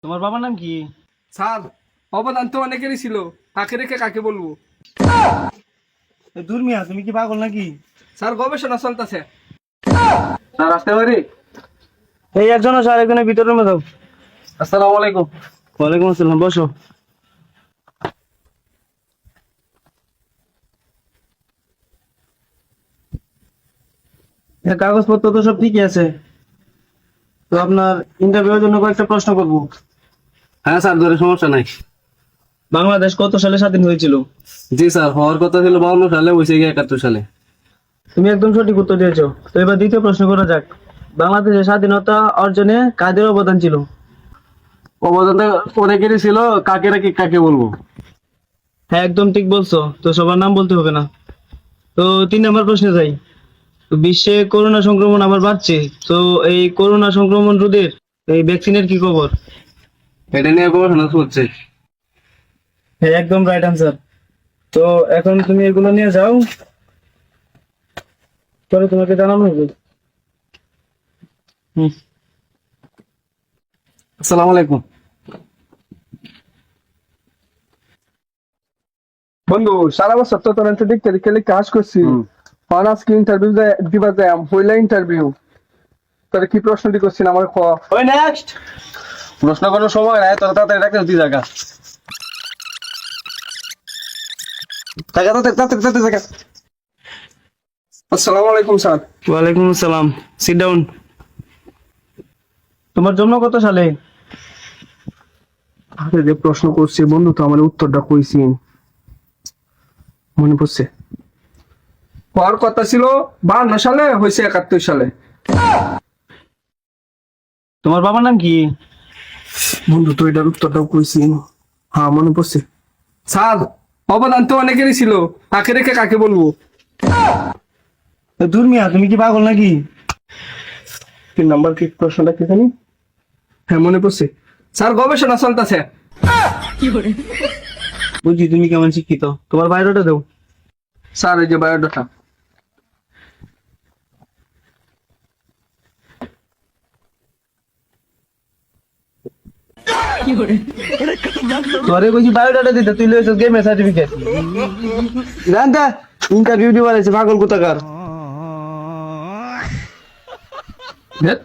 তোমার বাবার নাম কি? স্যার, অবদান তো অনেকেরই ছিল, কাকে রেখে কাকে বলবো? দূর মিয়া, তুমি কি পাগল নাকি? স্যার, গবেষণা চলতেছে। স্যার আসতে পারি? এই একজন স্যার, একজনের ভিতরে রুমে দাও। আসসালামু আলাইকুম। ওয়ালাইকুম আসসালাম, বসো। কাগজপত্র তো সব ঠিকই আছে, তো আপনার ইন্টারভিউর জন্য কয়েকটা প্রশ্ন করবো। হ্যাঁ স্যার, ধরে সমস্যা নাই। বাংলাদেশ কত সালে স্বাধীন হয়েছিল? জি স্যার, হওয়ার কথা ছিল 52 সালে, হয়েছে গিয়ে 71 সালে। তুমি একদম সঠিক উত্তর দিয়েছো। তো এবার দ্বিতীয় প্রশ্ন করা যাক। বাংলাদেশের স্বাধীনতা অর্জনে কাদের অবদান ছিল? অবদানটা অনেকেরই ছিল, কাকে রাখি কাকে বলবো? হ্যাঁ, একদম ঠিক বলছো। তো সবার নাম বলতে হবে না। তো 3 নম্বর প্রশ্নে যাই। তো বিশ্বে করোনা সংক্রমণ আবার বাড়ছে, তো এই করোনা সংক্রমণ রোধের এই ভ্যাকসিনের কি খবর? এটা নিয়ে গবেষণা চলছে। হ্যাঁ, একদম রাইট আনসার। তো এখন তুমি এগুলো নিয়ে যাও, পরে তোমাকে জানানো হবে। হুম। আসসালামু আলাইকুম। বন্ধু, সারা বছর তো তোর দেখতে দেখতে কাজ করছি। আজকে ইন্টারভিউ দিবা যায়, পয়লা ইন্টারভিউ। তোর কি প্রশ্নটি করছিস আমার ক? ওই নেক্সট। প্রশ্ন করার সময় নাই, তোর তাড়াতাড়ি রাখতে তুই জায়গা জায়গা তাড়াতাড়ি জায়গা। আসসালামু আলাইকুম স্যার। ওয়ালাইকুম আসসালাম, সিট ডাউন। তোমার জন্ম কত সালে? আরে যে প্রশ্ন করছি বন্ধু, তো আমার উত্তরটা কইছি, মনে পড়ছে। হওয়ার কথা ছিল 52 সালে, হয়েছে 71 সালে। তোমার বাবার নাম কি? বন্ধু, তো এটার উত্তরটাও কইছি। হ্যাঁ, মনে পড়ছে। স্যার, অবদান তো অনেকেরই ছিল, কাকে রেখে কাকে বলবো? দূর মিয়া, তুমি কি পাগল নাকি? 3 নম্বর কি প্রশ্নটা কি জানি? হ্যাঁ, মনে পড়ছে। স্যার, গবেষণা চলতেছে। বুঝি তুমি কেমন শিক্ষিত। তোমার বায়োডাটা দাও। স্যার, এই যে বায়োডাটা। তোরে কইছি বায়োডাটা দিতে, তুই লইছস গেমের সার্টিফিকেট। জানতা ইন্টারভিউ দিবার আছে পাগল কোথাকার। ধ্যাৎ।